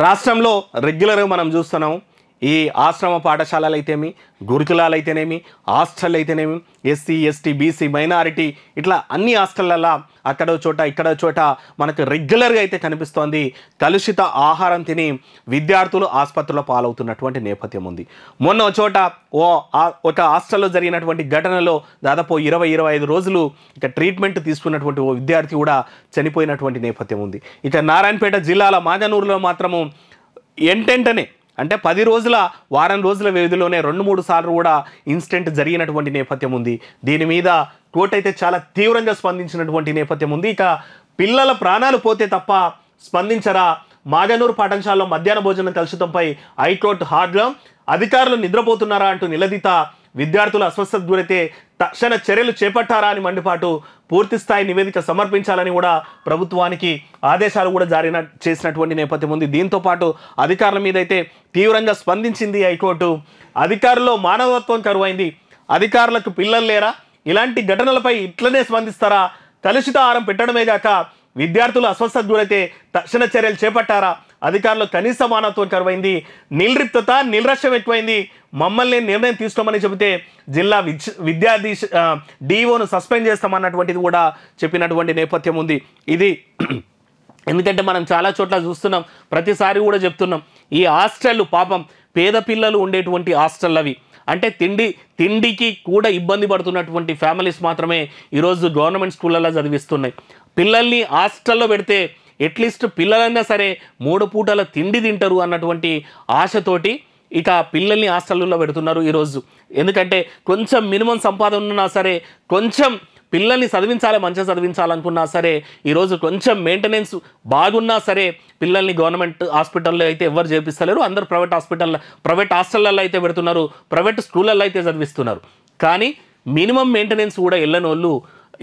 రాష్ట్రంలో రెగ్యులర్గా మనం చూస్తున్నాం ఈ ఆశ్రమ పాఠశాలలు అయితేమి, గురుకులాలు అయితేనేమి, హాస్టల్ అయితేనేమి, ఎస్సీ ఎస్టీ బీసీ మైనారిటీ ఇట్లా అన్ని హాస్టళ్ళల్లో అక్కడో చోట ఇక్కడో చోట మనకు రెగ్యులర్గా అయితే కనిపిస్తోంది కలుషిత ఆహారం తిని విద్యార్థులు ఆసుపత్రుల పాలవుతున్నటువంటి నేపథ్యం ఉంది. మొన్న చోట ఒక హాస్టల్లో జరిగినటువంటి ఘటనలో దాదాపు 20-25 రోజులు ఇక ట్రీట్మెంట్ తీసుకున్నటువంటి ఓ విద్యార్థి కూడా చనిపోయినటువంటి నేపథ్యం ఉంది. ఇక నారాయణపేట జిల్లాల మాజనూరులో మాత్రము ఎంటెంటనే అంటే 10 రోజుల వారం రోజుల వ్యవధిలోనే 2-3 సార్లు కూడా ఇన్సిడెంట్ జరిగినటువంటి నేపథ్యం ఉంది. దీని మీద కోర్టు అయితే చాలా తీవ్రంగా స్పందించినటువంటి నేపథ్యం ఉంది. ఇక పిల్లల ప్రాణాలు పోతే తప్ప స్పందించరా? మాగనూరు పాఠశాలలో మధ్యాహ్న భోజన కలుషితంపై హైకోర్టు హార్డ్గా అధికారులు నిద్రపోతున్నారా అంటూ నిలదీత విద్యార్థులు అస్వస్థతకు గురైతే తక్షణ చర్యలు చేపట్టారా అని మండిపాటు పూర్తి స్థాయి నివేదిక సమర్పించాలని కూడా ప్రభుత్వానికి ఆదేశాలు కూడా జారీ చేసినటువంటి నేపథ్యం ఉంది. దీంతో పాటు అధికారుల మీద అయితే తీవ్రంగా స్పందించింది హైకోర్టు. అధికారుల్లో మానవత్వం కరువైంది, అధికారులకు పిల్లలు లేరా? ఇలాంటి ఘటనలపై ఇట్లనే స్పందిస్తారా? కలుషిత ఆహారం పెట్టడమే కాక విద్యార్థులు అస్వస్థతకు గురైతే తక్షణ చర్యలు చేపట్టారా? అధికారులు కనీస మానవత్వం కరువైంది, నిర్లిప్తత నిర్లక్ష్యం ఎక్కువైంది, మమ్మల్ని నిర్ణయం తీసుకోమని చెబితే జిల్లా విద్యార్థి డిఓను సస్పెండ్ చేస్తామన్నటువంటిది కూడా చెప్పినటువంటి నేపథ్యం ఉంది. ఇది ఎందుకంటే మనం చాలా చోట్ల చూస్తున్నాం, ప్రతిసారి కూడా చెప్తున్నాం, ఈ హాస్టళ్ళు పాపం పేద పిల్లలు ఉండేటువంటి హాస్టల్ అవి. అంటే తిండికి కూడా ఇబ్బంది పడుతున్నటువంటి ఫ్యామిలీస్ మాత్రమే ఈరోజు గవర్నమెంట్ స్కూళ్ళల్లో చదివిస్తున్నాయి. పిల్లల్ని హాస్టల్లో పెడితే అట్లీస్ట్ పిల్లలైనా సరే 3 పూటల తిండి తింటారు అన్నటువంటి ఆశతోటి ఇక పిల్లల్ని హాస్టల్లో పెడుతున్నారు ఈరోజు. ఎందుకంటే కొంచెం మినిమం సంపాదన ఉన్నా సరే, కొంచెం పిల్లల్ని చదివించాలి, మంచిగా చదివించాలనుకున్నా సరే, ఈరోజు కొంచెం మెయింటెనెన్స్ బాగున్నా సరే పిల్లల్ని గవర్నమెంట్ హాస్పిటల్లో అయితే ఎవరు చేపిస్తలేరు. అందరూ ప్రైవేట్ హాస్టళ్ళల్లో అయితే పెడుతున్నారు, ప్రైవేట్ స్కూళ్ళల్లో అయితే చదివిస్తున్నారు. కానీ మినిమం మెయింటెనెన్స్ కూడా వెళ్ళని వాళ్ళు,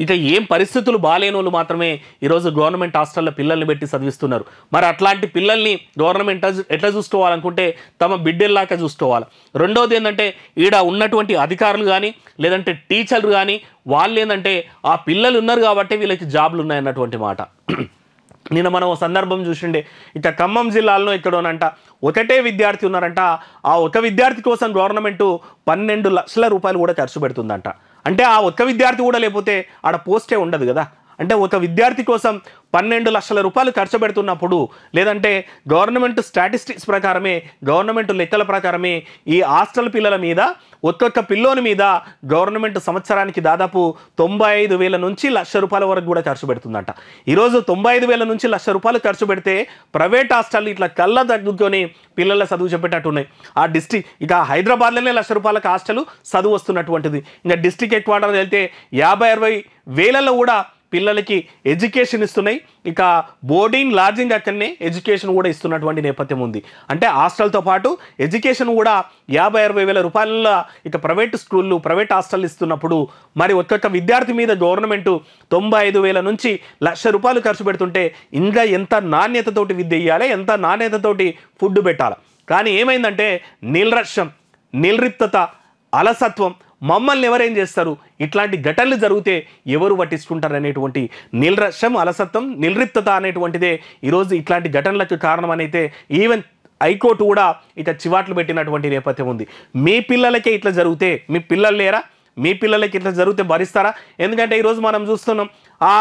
ఇక ఏం పరిస్థితులు బాగాలేని వాళ్ళు మాత్రమే ఈరోజు గవర్నమెంట్ హాస్టల్లో పిల్లల్ని పెట్టి చదివిస్తున్నారు. మరి అట్లాంటి పిల్లల్ని గవర్నమెంట్ ఎట్లా చూసుకోవాలనుకుంటే తమ బిడ్డల్లాగా చూసుకోవాలి. రెండవది ఏంటంటే ఈడ ఉన్నటువంటి అధికారులు కానీ లేదంటే టీచర్లు కానీ వాళ్ళు ఏంటంటే ఆ పిల్లలు ఉన్నారు కాబట్టి వీళ్ళకి జాబ్లు ఉన్నాయన్నటువంటి మాట. నిన్న మనం ఓ సందర్భం చూసిండే, ఇక ఖమ్మం జిల్లాలో ఎక్కడోనంట ఒకటే విద్యార్థి ఉన్నారంట. ఆ ఒక విద్యార్థి కోసం గవర్నమెంటు 12 లక్షల రూపాయలు కూడా ఖర్చు పెడుతుందంట. అంటే ఆ ఒక్క విద్యార్థి కూడా లేకపోతే ఆడ పోస్టే ఉండదు కదా. అంటే ఒక విద్యార్థి కోసం 12 లక్షల రూపాయలు ఖర్చు పెడుతున్నప్పుడు, లేదంటే గవర్నమెంట్ స్టాటిస్టిక్స్ ప్రకారమే, గవర్నమెంట్ లెక్కల ప్రకారమే ఈ హాస్టల్ పిల్లల మీద ఒక్కొక్క పిల్లోని మీద గవర్నమెంట్ సంవత్సరానికి దాదాపు 95,000 నుంచి ₹1,00,000 వరకు కూడా ఖర్చు పెడుతుందంట. ఈరోజు 95,000 నుంచి ₹1,00,000 ఖర్చు పెడితే ప్రైవేట్ హాస్టల్ ఇట్లా కళ్ళ తగ్గుకొని పిల్లల చదువు చెప్పేటట్టున్నాయి. ఆ డిస్ట్రిక్ట్ ఇక హైదరాబాద్లోనే ₹1,00,000 హాస్టల్ చదువు వస్తున్నటువంటిది. ఇంకా డిస్ట్రిక్ట్ హెడ్ క్వార్టర్ వెళ్తే 50-60 వేలలో కూడా పిల్లలకి ఎడ్యుకేషన్ ఇస్తున్నాయి. ఇక బోర్డింగ్ లాడ్జింగ్ అక్కడనే ఎడ్యుకేషన్ కూడా ఇస్తున్నటువంటి నేపథ్యం ఉంది. అంటే హాస్టల్తో పాటు ఎడ్యుకేషన్ కూడా 50-60 వేల రూపాయల ఇక ప్రైవేట్ స్కూళ్ళు ప్రైవేట్ హాస్టల్ ఇస్తున్నప్పుడు మరి ఒక్కొక్క విద్యార్థి మీద గవర్నమెంటు 95,000 నుంచి ₹1,00,000 ఖర్చు పెడుతుంటే ఇంకా ఎంత నాణ్యతతోటి విద్య ఇవ్వాలి, ఎంత నాణ్యతతోటి ఫుడ్ పెట్టాలి. కానీ ఏమైందంటే నిర్లక్ష్యం, నిర్లిప్తత, అలసత్వం, మమ్మల్ని ఎవరేం చేస్తారు, ఇట్లాంటి ఘటనలు జరిగితే ఎవరు పట్టించుకుంటారు అనేటువంటి నిర్లక్ష్యం, అలసత్వం, నిర్లిప్తత అనేటువంటిదే ఈరోజు ఇట్లాంటి ఘటనలకు కారణం అయితే ఈవెన్ హైకోర్టు కూడా ఇక చివాట్లు పెట్టినటువంటి నేపథ్యం ఉంది. మీ పిల్లలకే ఇట్లా జరిగితే మీ పిల్లలు లేరా? మీ పిల్లలకి ఇట్లా జరిగితే భరిస్తారా? ఎందుకంటే ఈరోజు మనం చూస్తున్నాం ఆ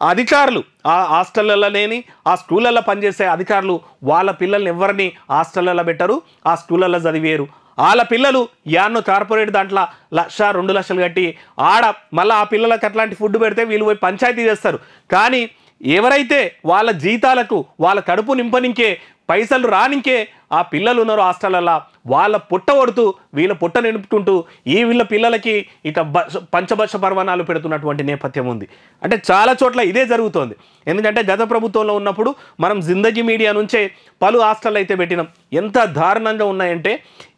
అధికారులు ఆ హాస్టళ్ళల్లో లేని ఆ స్కూళ్ళల్లో పనిచేసే అధికారులు వాళ్ళ పిల్లల్ని ఎవరిని హాస్టళ్ళల్లో పెట్టరు, ఆ స్కూళ్ళల్లో చదివేరు. వాళ్ళ పిల్లలు యాన్నో కార్పొరేట్ దాంట్లో 1,00,000-2 లక్షలు కట్టి ఆడ మళ్ళీ ఆ పిల్లలకు అట్లాంటి ఫుడ్ పెడితే వీళ్ళు పోయి పంచాయతీ చేస్తారు. కానీ ఎవరైతే వాళ్ళ జీతాలకు వాళ్ళ కడుపు నింపనింకే పైసలు రానింకే ఆ పిల్లలు ఉన్నారు హాస్టళ్ళల్లో, వాళ్ళ పుట్ట కొడుతూ వీళ్ళ పుట్ట నింపుకుంటూ వీళ్ళ పిల్లలకి ఇక పంచభక్ష పర్వణాలు పెడుతున్నటువంటి నేపథ్యం ఉంది. అంటే చాలా చోట్ల ఇదే జరుగుతోంది. ఎందుకంటే గత ప్రభుత్వంలో ఉన్నప్పుడు మనం జిందగీ మీడియా నుంచే పలు హాస్టల్ అయితే పెట్టినాం. ఎంత దారుణంగా ఉన్నాయంటే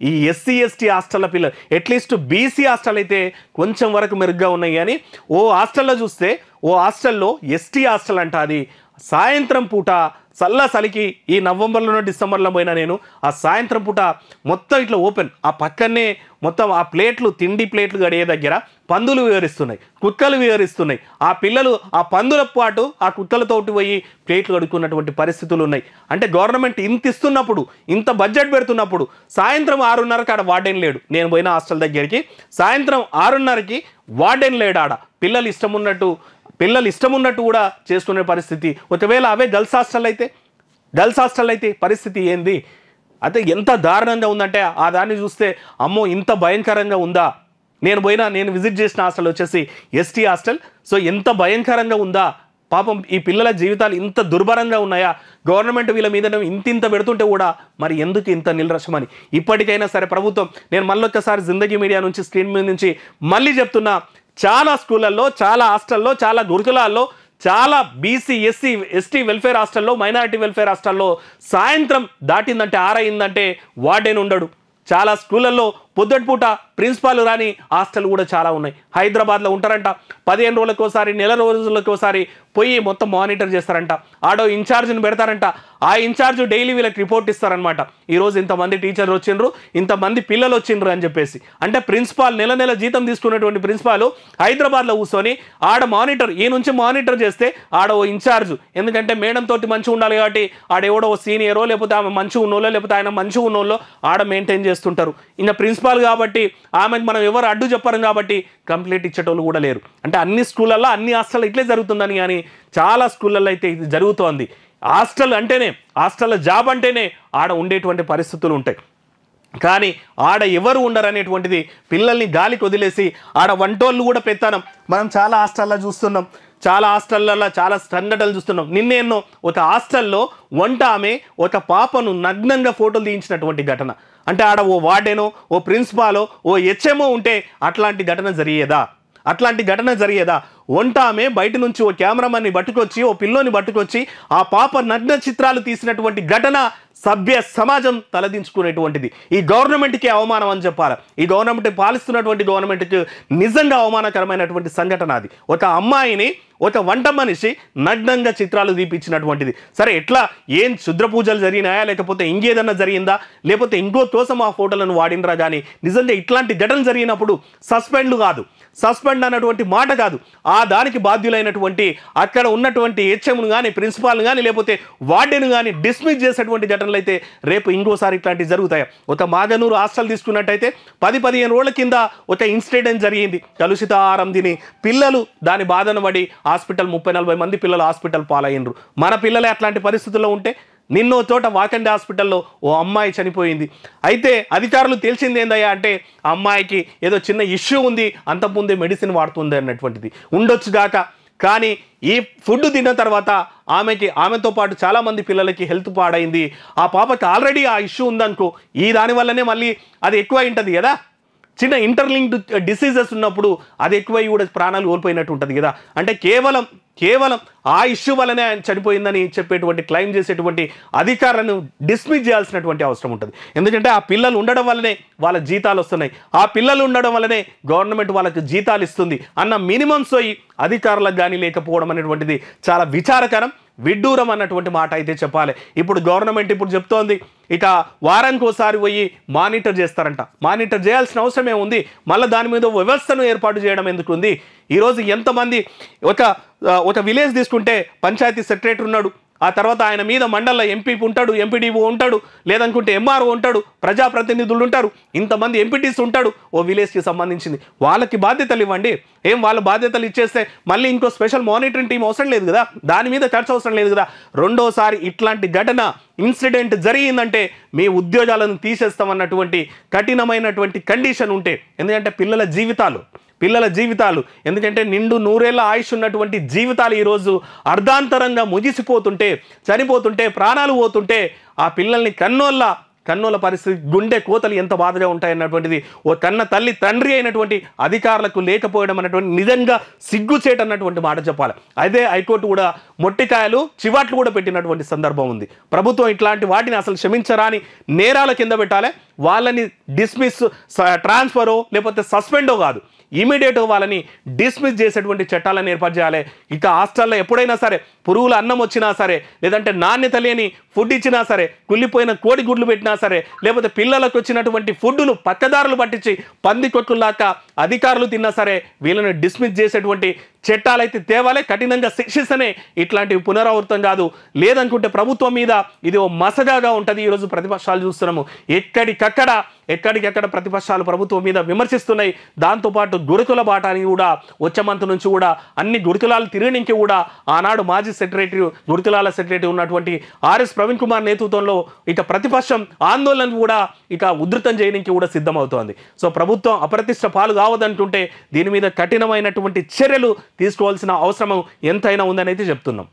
ఈ ఎస్సీ ఎస్టీ హాస్టల్ల పిల్లలు, అట్లీస్ట్ బీసీ హాస్టల్ అయితే కొంచెం వరకు మెరుగ్గా ఉన్నాయి. కానీ ఓ హాస్టల్లో చూస్తే ఓ హాస్టల్లో ఎస్టీ హాస్టల్ అంట, అది సాయంత్రం పూట చలికి ఈ నవంబర్లోనో డిసెంబర్లో పోయినా నేను ఆ సాయంత్రం పూట మొత్తం ఇట్లా ఓపెన్, ఆ పక్కనే మొత్తం ఆ ప్లేట్లు, తిండి ప్లేట్లు గడిగే దగ్గర పందులు వివరిస్తున్నాయి, కుక్కలు వివరిస్తున్నాయి. ఆ పిల్లలు ఆ పందుల పాటు ఆ కుక్కలతోటి పోయి ప్లేట్లు కడుక్కున్నటువంటి పరిస్థితులు ఉన్నాయి. అంటే గవర్నమెంట్ ఇంత ఇస్తున్నప్పుడు, ఇంత బడ్జెట్ పెడుతున్నప్పుడు సాయంత్రం 6:30కి ఆడ వార్డెన్ లేడు. నేను పోయిన హాస్టల్ దగ్గరికి సాయంత్రం 6:30కి వార్డెన్ లేడు. ఆడ పిల్లలు ఇష్టం ఉన్నట్టు కూడా చేసుకునే పరిస్థితి. ఒకవేళ అవే గర్ల్స్ హాస్టల్ అయితే పరిస్థితి ఏంది? అయితే ఎంత దారుణంగా ఉందంటే ఆ దాన్ని చూస్తే అమ్మో ఇంత భయంకరంగా ఉందా. నేను విజిట్ చేసిన హాస్టల్ వచ్చేసి ఎస్టీ హాస్టల్. సో ఎంత భయంకరంగా ఉందా, పాపం ఈ పిల్లల జీవితాలు ఇంత దుర్భరంగా ఉన్నాయా? గవర్నమెంట్ వీళ్ళ మీద ఇంత పెడుతుంటే కూడా మరి ఎందుకు ఇంత నిర్లక్ష్యమని ఇప్పటికైనా సరే ప్రభుత్వం, నేను మళ్ళొక్కసారి జిందగీ మీడియా నుంచి స్క్రీన్ మీద నుంచి మళ్ళీ చెప్తున్నా, చాలా స్కూళ్ళల్లో, చాలా హాస్టల్లో, చాలా గురుకులాల్లో, చాలా బీసీ ఎస్సీ ఎస్టీ వెల్ఫేర్ హాస్టల్లో, మైనారిటీ వెల్ఫేర్ హాస్టల్లో సాయంత్రం దాటిందంటే 6 అయిందంటే వార్డెన్ ఉండడు. చాలా స్కూళ్ళల్లో పొద్దుటిపూట ప్రిన్సిపాల్ రాని హాస్టల్ కూడా చాలా ఉన్నాయి. హైదరాబాద్లో ఉంటారంట, 15 రోజులకోసారి, నెల రోజులకోసారి పోయి మొత్తం మానిటర్ చేస్తారంట. ఆడో ఇన్ఛార్జ్ని పెడతారంట. ఆ ఇన్ఛార్జ్ డైలీ వీళ్ళకి రిపోర్ట్ ఇస్తారనమాట. ఈరోజు ఇంతమంది టీచర్లు వచ్చిండ్రు, ఇంతమంది పిల్లలు వచ్చిండ్రు అని చెప్పేసి. అంటే ప్రిన్సిపాల్ నెల జీతం తీసుకున్నటువంటి ప్రిన్సిపాల్ హైదరాబాద్లో కూర్చొని ఆడ మానిటర్, ఈ నుంచి మానిటర్ చేస్తే ఆడ ఓ ఇన్ఛార్జ్, ఎందుకంటే మేడం తోటి మంచిగా ఉండాలి కాబట్టి ఆడెవడో సీనియరో లేకపోతే ఆమె మంచిగా ఉన్నోళ్ళో లేకపోతే ఆయన మంచిగా ఉన్నోళ్ళో ఆడ మెయింటైన్ చేస్తుంటారు. ఇంకా ప్రిన్సిపాల్ కాబట్టి ఆమెకు మనం ఎవరు అడ్డు చెప్పరు కాబట్టి కంప్లీట్ ఇచ్చేటోళ్ళు కూడా లేరు. అంటే అన్ని స్కూళ్ళల్లో, అన్ని హాస్టల్లో ఇట్లే జరుగుతుందని, కానీ చాలా స్కూళ్ళల్లో అయితే ఇది జరుగుతోంది. హాస్టల్ జాబ్ అంటేనే ఆడ ఉండేటువంటి పరిస్థితులు ఉంటాయి. కానీ ఆడ ఎవరు ఉండరు అనేటువంటిది, పిల్లల్ని గాలికి వదిలేసి ఆడ వంటోళ్ళు కూడా పెత్తనం మనం చాలా హాస్టల్లో చూస్తున్నాం. చాలా హాస్టళ్ళల్లో చాలా సంఘటనలు చూస్తున్నాం. నిన్నేన్నో ఒక హాస్టల్లో వంట ఆమె ఒక పాపను నగ్నంగా ఫోటోలు తీయించినటువంటి ఘటన. అంటే ఆడ ఓ వార్డెనో, ఓ ప్రిన్సిపాలో, ఓ హెచ్ఎంఓ ఉంటే అట్లాంటి ఘటన జరిగేదా? వంట ఆమె బయట నుంచి ఓ కెమెరామన్ని పట్టుకొచ్చి, ఓ పిల్లోని పట్టుకొచ్చి ఆ పాప నగ్న చిత్రాలు తీసినటువంటి ఘటన సభ్య సమాజం తలదించుకునేటువంటిది. ఈ గవర్నమెంట్కి అవమానం అని చెప్పాలి. ఈ గవర్నమెంట్ పాలిస్తున్నటువంటి గవర్నమెంట్కి నిజంగా అవమానకరమైనటువంటి సంఘటన అది. ఒక అమ్మాయిని ఒక వంట మనిషి నగ్నంగా చిత్రాలు తీపించినటువంటిది. సరే, ఎట్లా ఏం శుద్ర పూజలు జరిగినాయా, లేకపోతే ఇంకేదన్నా జరిగిందా, లేకపోతే ఇంకో కోసం ఆ ఫోటోలను వాడినరా? కానీ నిజంగా ఇట్లాంటి ఘటనలు జరిగినప్పుడు సస్పెండ్ అన్నటువంటి మాట కాదు, ఆ దానికి బాధ్యులైనటువంటి అక్కడ ఉన్నటువంటి హెచ్ఎంను కానీ, ప్రిన్సిపాల్ను కానీ, లేకపోతే వార్డెను కానీ డిస్మిస్ చేసేటువంటి ఘటనలు అయితే రేపు ఇంకోసారి ఇట్లాంటివి జరుగుతాయి. ఒక మాగనూరు హాస్టల్ తీసుకున్నట్టయితే 10-15 రోజుల కింద ఒక ఇన్సిడెంట్ జరిగింది. కలుషిత ఆహారం తిని పిల్లలు దాని బాధను పడి హాస్పిటల్ 30-40 మంది పిల్లలు హాస్పిటల్ పాలయ్యిండ్రు. మన పిల్లలే అట్లాంటి పరిస్థితుల్లో ఉంటే, నిన్నో చోట వాకండి హాస్పిటల్లో ఓ అమ్మాయి చనిపోయింది. అయితే అధికారులు తెలిసింది ఏందయ్యా అంటే, ఆ అమ్మాయికి ఏదో చిన్న ఇష్యూ ఉంది, అంతకుముందే మెడిసిన్ వాడుతుంది అన్నటువంటిది ఉండొచ్చు గాక. కానీ ఈ ఫుడ్ తిన్న తర్వాత ఆమెతో పాటు చాలామంది పిల్లలకి హెల్త్ పాడైంది. ఆ పాపకి ఆల్రెడీ ఆ ఇష్యూ ఉందనుకో, ఈ దానివల్లనే మళ్ళీ అది ఎక్కువ ఉంటుంది కదా. చిన్న ఇంటర్లింక్డ్ డిసీజెస్ ఉన్నప్పుడు అది ఎక్కువై కూడా ప్రాణాలు కోల్పోయినట్టు ఉంటుంది కదా. అంటే కేవలం ఆ ఇష్యూ వల్లనే ఆయన చనిపోయిందని చెప్పేటువంటి క్లెయిమ్ చేసేటువంటి అధికారులను డిస్మిస్ చేయాల్సినటువంటి అవసరం ఉంటుంది. ఎందుకంటే ఆ పిల్లలు ఉండడం వల్లనే వాళ్ళ జీతాలు వస్తున్నాయి, ఆ పిల్లలు ఉండడం వల్లనే గవర్నమెంట్ వాళ్ళకి జీతాలు ఇస్తుంది అన్న మినిమం సోయి అధికారులకు కానీ లేకపోవడం అనేటువంటిది చాలా విచారకరం, విడ్డూరం అన్నటువంటి మాట అయితే చెప్పాలి. ఇప్పుడు గవర్నమెంట్ చెప్తోంది ఇక వారానికి ఒకసారి పోయి మానిటర్ చేస్తారంట. మానిటర్ చేయాల్సిన అవసరమే ఉంది, మళ్ళీ దాని మీద వ్యవస్థను ఏర్పాటు చేయడం ఎందుకుంది? ఈరోజు ఎంతమంది ఒక విలేజ్ తీసుకుంటే పంచాయతీ సెక్రటరీ ఉన్నాడు, ఆ తర్వాత ఆయన మీద మండల ఎంపీ ఉంటాడు, ఎంపీడీఓ ఉంటాడు, లేదనుకుంటే ఎంఆర్ఓ ఉంటాడు, ప్రజాప్రతినిధులు ఉంటారు, ఇంతమంది ఎంపీటీస్ ఉంటాడు ఓ విలేజ్కి సంబంధించింది. వాళ్ళకి బాధ్యతలు ఇవ్వండి. వాళ్ళ బాధ్యతలు ఇచ్చేస్తే మళ్ళీ ఇంకో స్పెషల్ మానిటరింగ్ టీం అవసరం లేదు కదా, దాని మీద చర్చ అవసరం లేదు కదా. రెండోసారి ఇట్లాంటి ఇన్సిడెంట్ జరిగిందంటే మీ ఉద్యోగాలను తీసేస్తామన్నటువంటి కఠినమైనటువంటి కండిషన్ ఉంటే, ఎందుకంటే పిల్లల జీవితాలు ఎందుకంటే నిండు 100 ఏళ్ల ఆయుష్ ఉన్నటువంటి జీవితాలు ఈరోజు అర్ధాంతరంగా ముగిసిపోతుంటే, చనిపోతుంటే, ప్రాణాలు పోతుంటే ఆ పిల్లల్ని కన్నోళ్ళ పరిస్థితి, గుండె కోతలు ఎంత బాధగా ఉంటాయన్నటువంటిది ఓ కన్న తల్లి తండ్రి అయినటువంటి అధికారులకు లేకపోవడం అన్నటువంటి నిజంగా సిగ్గుచేటన్నటువంటి మాట చెప్పాలి. అదే హైకోర్టు కూడా మొట్టికాయలు చివాట్లు కూడా పెట్టినటువంటి సందర్భం ఉంది. ప్రభుత్వం ఇట్లాంటి వాటిని అసలు క్షమించరాని నేరాల కింద పెట్టాలి. వాళ్ళని డిస్మిస్, ట్రాన్స్ఫరో లేకపోతే సస్పెండో కాదు, ఇమీడియట్గా వాళ్ళని డిస్మిస్ చేసేటువంటి చట్టాలను ఏర్పాటు చేయాలి. ఇక హాస్టల్లో ఎప్పుడైనా సరే పురుగుల అన్నం వచ్చినా సరే, లేదంటే నాణ్యత లేని ఫుడ్ ఇచ్చినా సరే, కుళ్ళిపోయిన కోడి గుడ్లు పెట్టినా సరే, లేకపోతే పిల్లలకు వచ్చినటువంటి ఫుడ్ను పక్కదారులు పట్టించి పంది కొట్టులాగా అధికారులు తిన్నా సరే వీళ్ళని డిస్మిస్ చేసేటువంటి చట్టాలైతే తేవాలే, కఠినంగా శిక్షిస్తేనే ఇట్లాంటివి పునరావృతం కాదు. లేదనుకుంటే ప్రభుత్వం మీద ఇది ఓ మసగాగా ఉంటుంది. ఈరోజు ప్రతిపక్షాలు చూస్తున్నాము, ఎక్కడికెక్కడ ప్రతిపక్షాలు ప్రభుత్వం మీద విమర్శిస్తున్నాయి. దాంతోపాటు గురుకుల బాటాని కూడా వచ్చే మంత్ నుంచి కూడా అన్ని గురుకులాలు తిరగడానికి కూడా ఆనాడు మాజీ గురుకులాల సెక్రటరీ ఉన్నటువంటి ఆర్ఎస్ ప్రవీణ్ కుమార్ నేతృత్వంలో ఇక ప్రతిపక్షం ఆందోళన కూడా ఇక ఉధృతం చేయడానికి కూడా సిద్ధమవుతోంది. సో ప్రభుత్వం అప్రతిష్ట పాలు కావదంటుంటే దీని మీద కఠినమైనటువంటి చర్యలు తీసుకోవాల్సిన అవసరం ఎంతైనా ఉందని అయితే చెప్తున్నాం.